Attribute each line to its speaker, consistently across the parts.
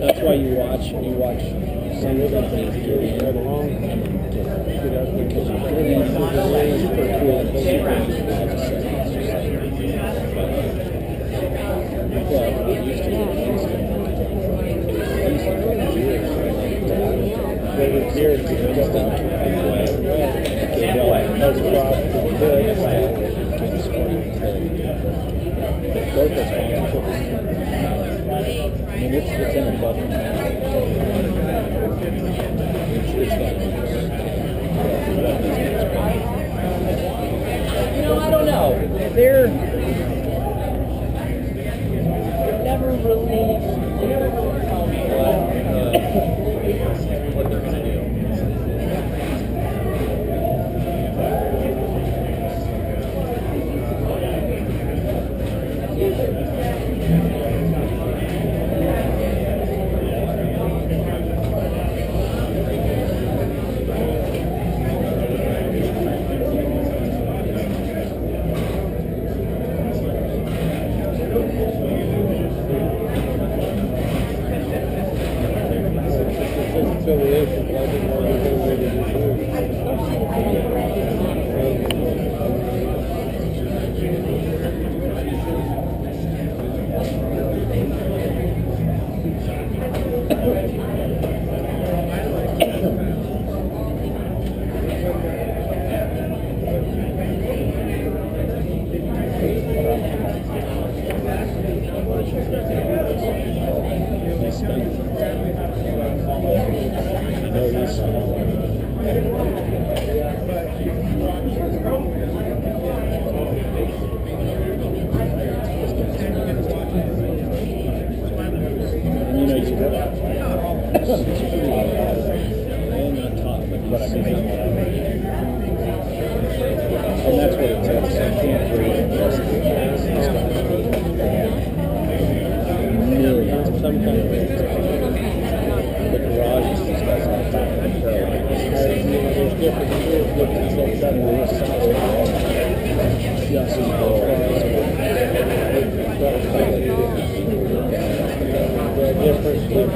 Speaker 1: That's why you watch some companies get in along because you really use for cool super well, it used to be here to just out it's in a bubble. I don't know. They're never really what they're going to do. And that's what it takes. I can't breathe. Millions. Sometimes the garage is just got some time. There's different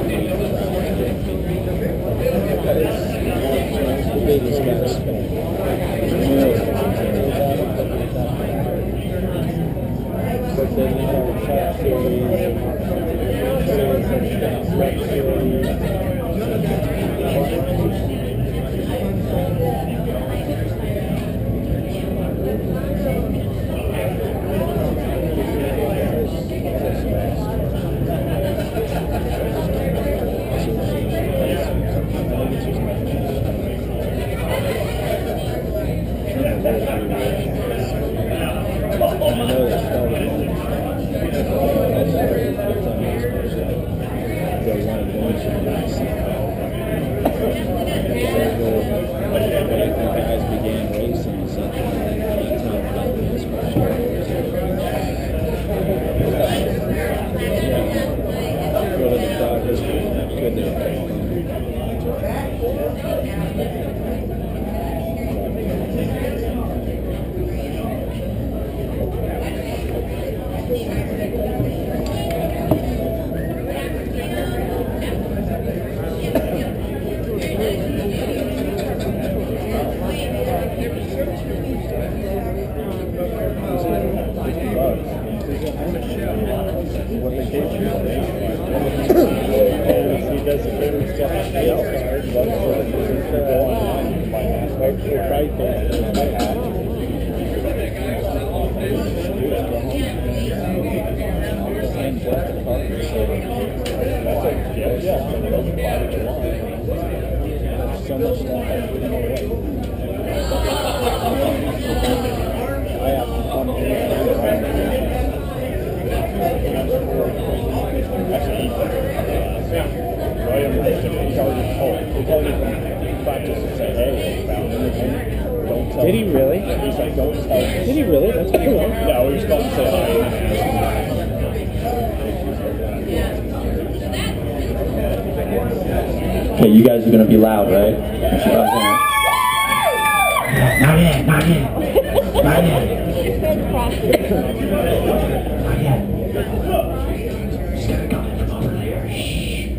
Speaker 1: good now.
Speaker 2: Did he really? He's like, don't tell me. Did he really? That's pretty cool.
Speaker 1: Yeah, we were supposed to say hi.
Speaker 3: Okay, you guys are going to be loud, right? Not yet, not yet. Not yet. Not yet. Just got a comment from over there. Shh.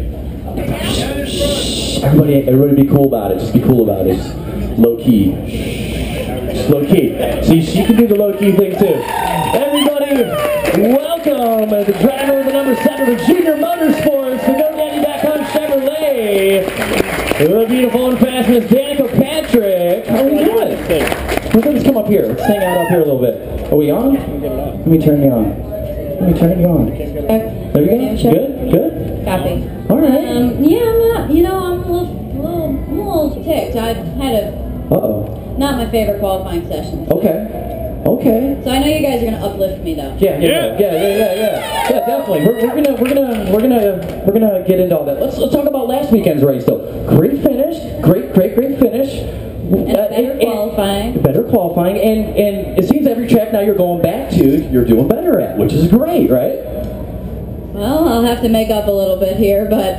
Speaker 3: Everybody be cool about it. Just be cool about it. Low key. Just low key. See, she can do the low key thing too. Everybody, welcome the driver of the number 7 for Junior Motorsports, the GoDaddy on Chevrolet. The beautiful and fast Miss Danica Patrick. How are we doing? Let's come up here. Let's hang out up here a little bit. Are we on? Let me turn you on. Let me turn you on. There we go. Good? Good?
Speaker 4: Copy.
Speaker 3: All right.
Speaker 4: Yeah, I'm not, I'm a little ticked. I had not my favorite qualifying session.
Speaker 3: Okay. Okay.
Speaker 4: So I know you guys are gonna uplift me though.
Speaker 3: Yeah, definitely. We're gonna get into all that. Let's talk about last weekend's race though. Great finish. Great finish.
Speaker 4: And better qualifying.
Speaker 3: Better qualifying, and it seems every track now you're going back to, you're doing better at, which is great, right?
Speaker 4: Well, I'll have to make up a little bit here, but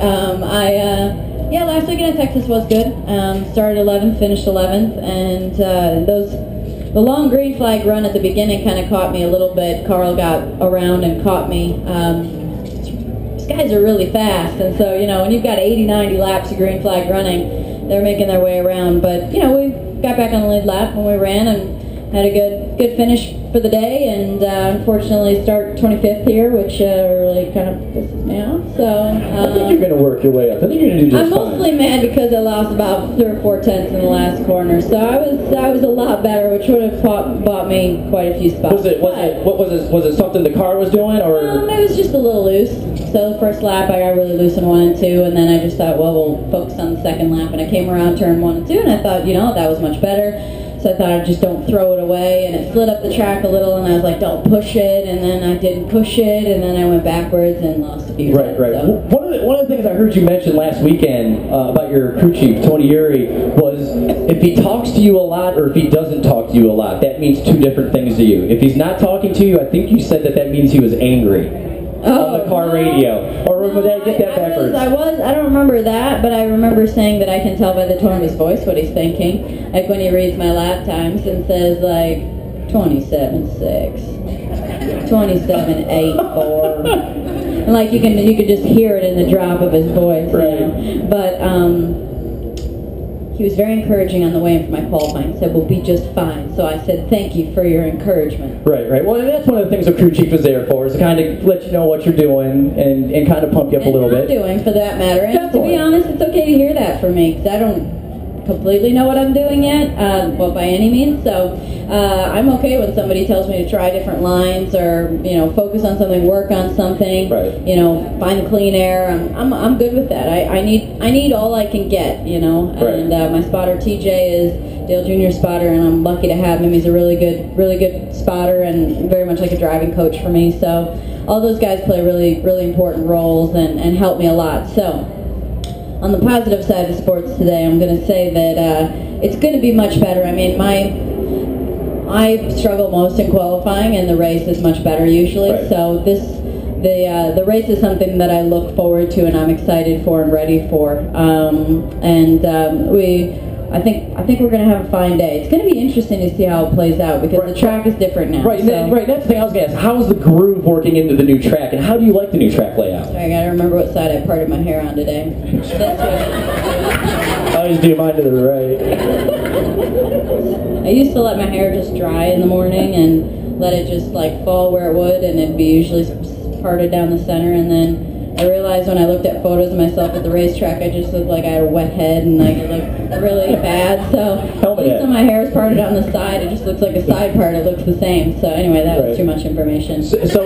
Speaker 4: last weekend in Texas was good. Started 11th, finished 11th, and the long green flag run at the beginning kind of caught me a little bit. Carl got around and caught me. These guys are really fast, and so, when you've got 80, 90 laps of green flag running, they're making their way around. But, we got back on the lead lap when we ran and had a good finish for the day, and unfortunately start 25th here, which really kind of pisses me off. So
Speaker 3: I think you're going to work your way up. I think you're going to do just
Speaker 4: I'm mostly mad because I lost about 3 or 4 tenths in the last corner. So I was a lot better, which would have bought me quite a few spots.
Speaker 3: Was it something the car was doing, or?
Speaker 4: It was just a little loose. So the first lap I got really loose in 1 and 2, and then I just thought, well, we'll focus on the second lap, and I came around turn 1 and 2, and I thought, that was much better. So I thought I just don't throw it away, and it slid up the track a little, and I was like, don't push it, and then I didn't push it, and then I went backwards and lost a few
Speaker 3: Right.
Speaker 4: So.
Speaker 3: One of the things I heard you mention last weekend about your crew chief, Tony Uri, was if he talks to you a lot or if he doesn't talk to you a lot, that means 2 different things to you. If he's not talking to you, I think you said that means he was angry. On the car radio. Or would I get that backwards?
Speaker 4: I don't remember that, but I remember saying that I can tell by the tone of his voice what he's thinking. Like when he reads my lap times and says like 27.6, 27.84. And like you could just hear it in the drop of his voice.
Speaker 3: Right.
Speaker 4: But he was very encouraging on the way in for my qualifying. He said, we'll be just fine. So I said, thank you for your encouragement.
Speaker 3: Right. Well, and that's one of the things a crew chief is there for, is to kind of let you know what you're doing and kind of pump you up a little bit.
Speaker 4: Doing, for that matter. And
Speaker 3: Definitely.
Speaker 4: to be honest, it's okay to hear that from me, because I don't completely know what I'm doing yet, by any means. So I'm okay when somebody tells me to try different lines, or focus on something, work on something.
Speaker 3: Right.
Speaker 4: Find the clean air. I'm good with that. I need all I can get.
Speaker 3: Right.
Speaker 4: And my spotter TJ is Dale Jr. spotter, and I'm lucky to have him. He's a really good spotter and very much like a driving coach for me. So all those guys play really important roles and help me a lot. So on the positive side of sports today, I'm going to say that it's going to be much better. I mean, I struggle most in qualifying, and the race is much better usually.
Speaker 3: Right.
Speaker 4: So the race is something that I look forward to and I'm excited for and ready for. I think we're going to have a fine day. It's going to be interesting to see how it plays out because the track is different now.
Speaker 3: Right, right. That's the thing I was going to ask. How's the groove working into the new track, and how do you like the new track layout?
Speaker 4: Sorry, I got to remember what side I parted my hair on today. This way.
Speaker 3: I always do mine to the right.
Speaker 4: I used to let my hair just dry in the morning and let it just like fall where it would, and it'd be usually parted down the center, and then I realized when I looked at photos of myself at the racetrack, I just looked like I had a wet head and like it looked really bad. So at least when my hair is parted on the side, it just looks like a side part. It looks the same. So anyway, that was too much information.
Speaker 3: So it's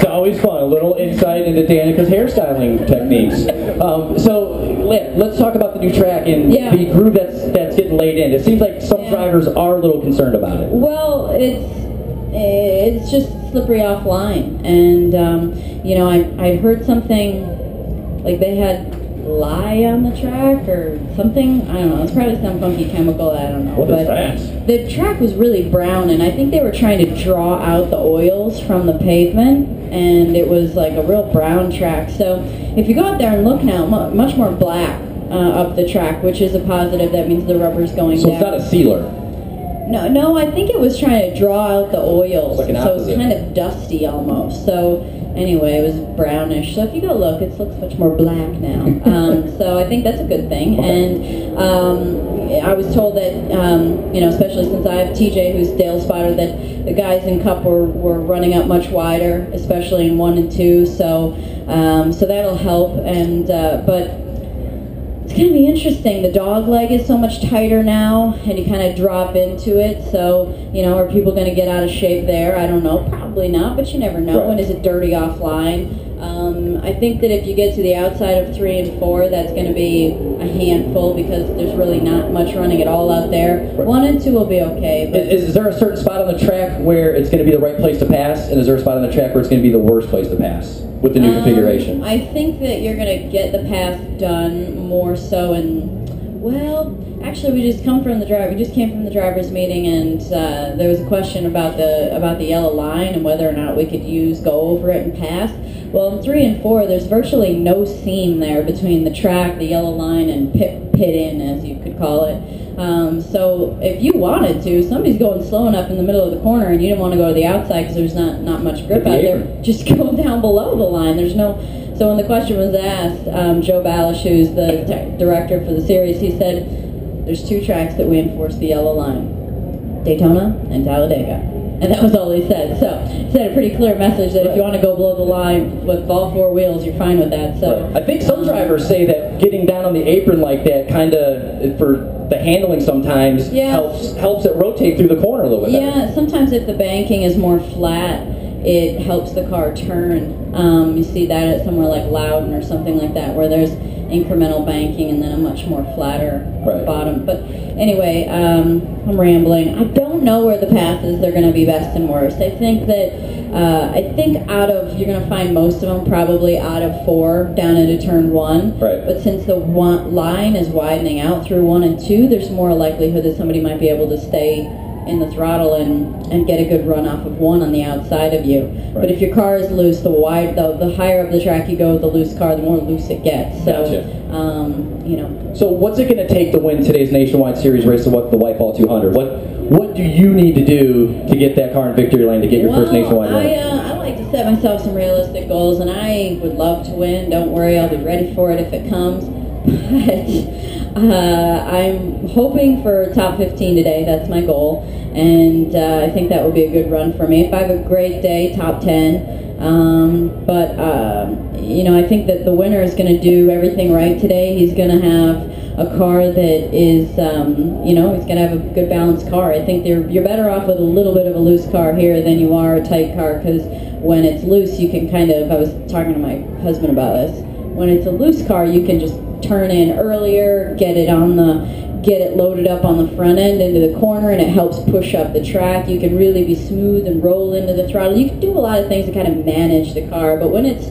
Speaker 3: always fun, a little insight into Danica's hairstyling techniques. So let's talk about the new track and the groove that's getting laid in. It seems like some drivers are a little concerned about it.
Speaker 4: Well, it's just slippery offline, and you know, I heard something like they had lye on the track or something. I don't know. It's probably some funky chemical. I don't know.
Speaker 3: What is
Speaker 4: but
Speaker 3: that?
Speaker 4: The track was really brown, and I think they were trying to draw out the oils from the pavement, and it was like a real brown track. So if you go out there and look now, much more black up the track, which is a positive. That means the rubber's going down.
Speaker 3: So it's not a sealer.
Speaker 4: No, I think it was trying to draw out the oils,
Speaker 3: like
Speaker 4: so it's kind of dusty almost. So anyway, it was brownish. So if you go look, it looks much more black now. So I think that's a good thing. And I was told that, you know, especially since I have TJ, who's Dale spotter, that the guys in Cup were running up much wider, especially in 1 and 2. So so that'll help. And but it's going to be interesting. The dog leg is so much tighter now, and you kind of drop into it. So, you know, are people going to get out of shape there? I don't know. Probably not, but you never know.
Speaker 3: Right.
Speaker 4: And is it dirty offline? I think that if you get to the outside of 3 and 4, that's going to be a handful because there's really not much running at all out there.
Speaker 3: Right.
Speaker 4: 1 and 2 will be okay. But
Speaker 3: Is there a certain spot on the track where it's going to be the right place to pass, and is there a spot on the track where it's going to be the worst place to pass with the new configuration?
Speaker 4: I think that you're going to get the pass done more so in, well, actually we just came from the drivers meeting, and there was a question about the yellow line and whether or not we could go over it and pass. Well, in 3 and 4, there's virtually no seam there between the track, the yellow line, and pit in, as you could call it. So if you wanted to, somebody's going slow enough in the middle of the corner and you didn't want to go to the outside because there's not much grip out there, just go down below the line. There's no. So when the question was asked, Joe Balish, who's the director for the series, he said, there's 2 tracks that we enforce the yellow line, Daytona and Talladega. And that was all he said. So he said a pretty clear message that if you want to go below the line with all 4 wheels, you're fine with that. So
Speaker 3: I think some drivers say that getting down on the apron like that kind of, for the handling sometimes, helps it rotate through the corner a little bit better.
Speaker 4: Yeah, sometimes if the banking is more flat, it helps the car turn. You see that at somewhere like Loudon or something like that, where there's incremental banking and then a much more flatter bottom. But anyway, I'm rambling. I don't know where the passes are going to be best and worst. I think that you're going to find most of them probably out of 4 down into turn 1.
Speaker 3: Right.
Speaker 4: But since the line is widening out through 1 and 2, there's more likelihood that somebody might be able to stay in the throttle and get a good run off of 1 on the outside of you.
Speaker 3: Right.
Speaker 4: But if your car is loose, the higher up the track you go with the loose car, the more loose it gets. So,
Speaker 3: Gotcha.
Speaker 4: You know.
Speaker 3: So what's it going to take to win today's Nationwide Series race, the Whiteball 200? What do you need to do to get that car in victory lane to get your first Nationwide win?
Speaker 4: I like to set myself some realistic goals, and I would love to win. Don't worry, I'll be ready for it if it comes. But I'm hoping for top 15 today. That's my goal, and I think that would be a good run for me. If I have a great day, top 10. You know, I think that the winner is going to do everything right today. He's going to have a car that is, you know, he's going to have a good balanced car. I think you're better off with a little bit of a loose car here than you are a tight car, because when it's loose, you can kind of, I was talking to my husband about this, when it's a loose car, you can just turn in earlier, get it loaded up on the front end into the corner, and it helps push up the track. You can really be smooth and roll into the throttle. You can do a lot of things to kind of manage the car, but when it's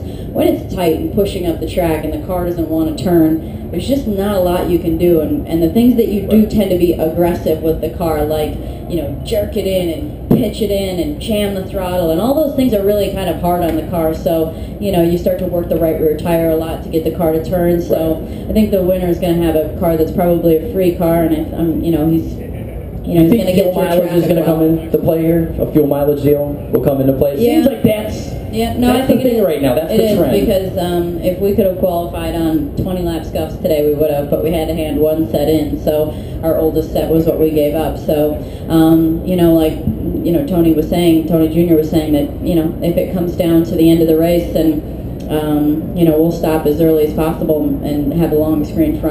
Speaker 4: tight and pushing up the track and the car doesn't want to turn, there's just not a lot you can do. And the things that you do tend to be aggressive with the car, like, you know, jerk it in and pitch it in and jam the throttle, and all those things are really kind of hard on the car. So, you know, you start to work the right rear tire a lot to get the car to turn. So I think the winner is going to have a car that's probably a free car, and you know, he's going to get
Speaker 3: fuel mileage is going to come into play here. A fuel mileage deal will come into play. It seems like that's
Speaker 4: I think
Speaker 3: the thing right now. That's the trend.
Speaker 4: Because if we could have qualified on 20 lap scuffs today, we would have, but we had to hand one set in. So our oldest set was what we gave up. So you know, like Tony Jr. was saying that, you know, if it comes down to the end of the race, and you know, we'll stop as early as possible and have the longest green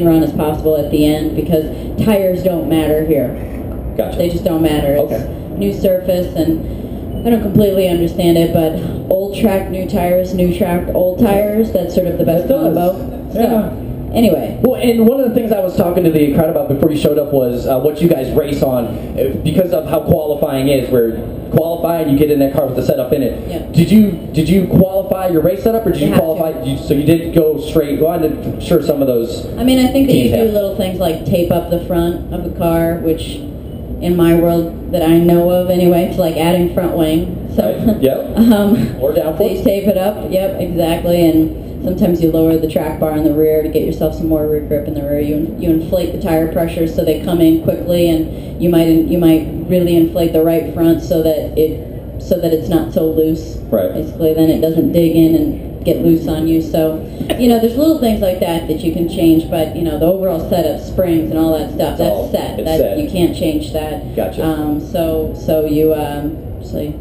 Speaker 4: run as possible at the end, because tires don't matter here.
Speaker 3: Gotcha.
Speaker 4: They just don't matter. It's new surface, and I don't completely understand it, but old track, new tires, new track, old tires, that's sort of the best combo. So, anyway.
Speaker 3: Well, and one of the things I was talking to the crowd about before you showed up was what you guys race on, because of how qualifying is, where qualifying, you get in that car with the setup in it.
Speaker 4: Yeah.
Speaker 3: Did you qualify your race setup, or did you qualify? So you did go straight. Well, I'm sure some of those.
Speaker 4: I mean, I think that you do little things like tape up the front of the car, which in my world that I know of anyway, it's like adding front wing. So,
Speaker 3: or down
Speaker 4: so you tape it up. Yep, exactly. And sometimes you lower the track bar in the rear to get yourself some more rear grip in the rear. You inflate the tire pressure so they come in quickly, and you might really inflate the right front so that it's not so loose.
Speaker 3: Right.
Speaker 4: Basically, then it doesn't dig in and get loose on you. So, you know, there's little things like that you can change, but, you know, the overall setup, springs and all that stuff, that's set. You can't change that.
Speaker 3: Gotcha.
Speaker 4: So you say,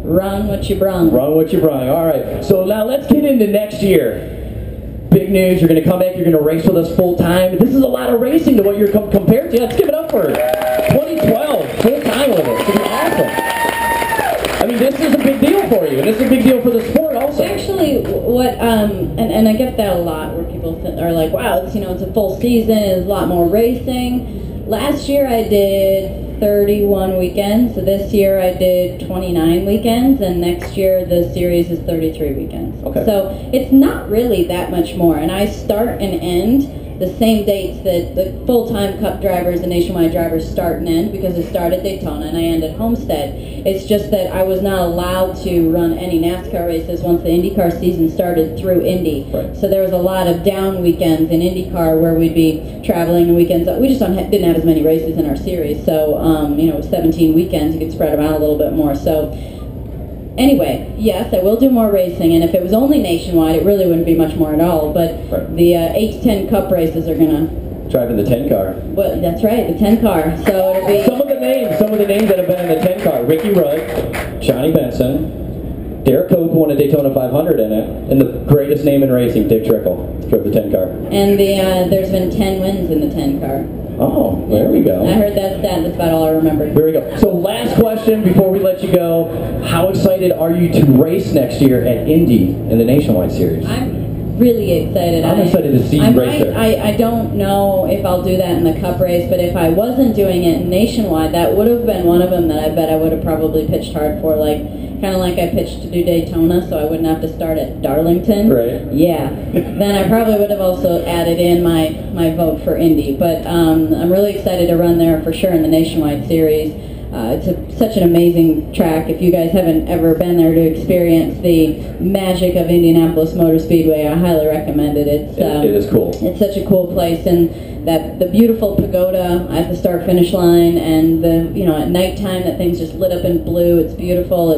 Speaker 4: run what you brung.
Speaker 3: Run what you brung. All right. So now let's get into next year. Big news. You're going to come back. You're going to race with us full time. This is a lot of racing to what you're compared to. Let's give it up for 2012 full time with us. It's going to be awesome. I mean, this is a big deal for you, and this is a big deal for the sport also.
Speaker 4: Actually, what and I get that a lot, where people are like, wow, it's a full season, it's a lot more racing. Last year I did 31 weekends. So this year I did 29 weekends, and next year the series is 33 weekends.
Speaker 3: Okay.
Speaker 4: So it's not really that much more, and I start and end the same dates that the full-time Cup drivers and nationwide drivers start and end, because I start at Daytona and I end at Homestead. It's just that I was not allowed to run any NASCAR races once the IndyCar season started through Indy.
Speaker 3: Right.
Speaker 4: So there was a lot of down weekends in IndyCar where we'd be traveling on weekends. We just didn't have as many races in our series. So, 17 weekends, you could spread them out a little bit more. So anyway, yes, I will do more racing, and if it was only nationwide, it really wouldn't be much more at all. But the 8 to 10 Cup races are going to
Speaker 3: driving the 10 car.
Speaker 4: Well, that's right, the 10 car. So it'll be
Speaker 3: some of the names that have been in the 10 car: Ricky Rudd, Johnny Benson, Derek Cope won a Daytona 500 in it, and the greatest name in racing, Dick Trickle, drove the 10 car.
Speaker 4: And there's been 10 wins in the 10 car.
Speaker 3: Oh, there we go.
Speaker 4: I heard that stat. That's about all I remembered.
Speaker 3: There we go. So last question before we let you go: how excited are you to race next year at Indy in the Nationwide Series?
Speaker 4: I'm really excited.
Speaker 3: I'm excited to see you race there.
Speaker 4: I don't know if I'll do that in the Cup race, but if I wasn't doing it Nationwide, that would have been one of them that I bet I would have probably pitched hard for, kind of like I pitched to do Daytona, so I wouldn't have to start at Darlington.
Speaker 3: Right.
Speaker 4: Yeah. Then I probably would have also added in my vote for Indy. But I'm really excited to run there for sure in the Nationwide Series. It's such an amazing track. If you guys haven't ever been there to experience the magic of Indianapolis Motor Speedway, I highly recommend it. It
Speaker 3: is cool.
Speaker 4: It's such a cool place, and the beautiful pagoda at the start-finish line, and at nighttime that thing's just lit up in blue. It's beautiful.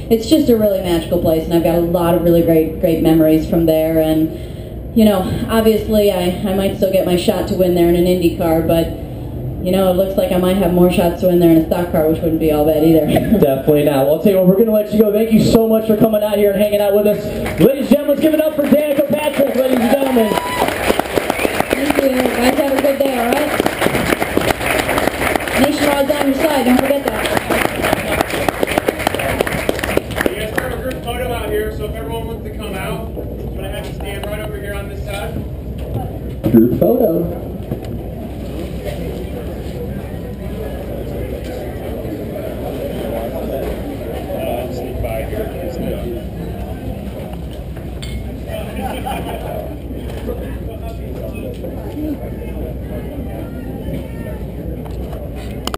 Speaker 4: It's just a really magical place, and I've got a lot of really great memories from there. And obviously I might still get my shot to win there in an Indy car, but it looks like I might have more shots to win there in a stock car, which wouldn't be all bad either.
Speaker 3: Definitely not. Well, I'll tell you what, we're going to let you go. Thank you so much for coming out here and hanging out with us. Ladies and gentlemen, let's give it up for Danica Patrick, ladies and gentlemen.
Speaker 4: Thank you. Guys, have a good day, all right? Nationwide's on your side. Don't forget that.
Speaker 2: You guys have a group photo out here, so if everyone wants to come out, I'm going to have you stand right over here on this side.
Speaker 3: Group photo.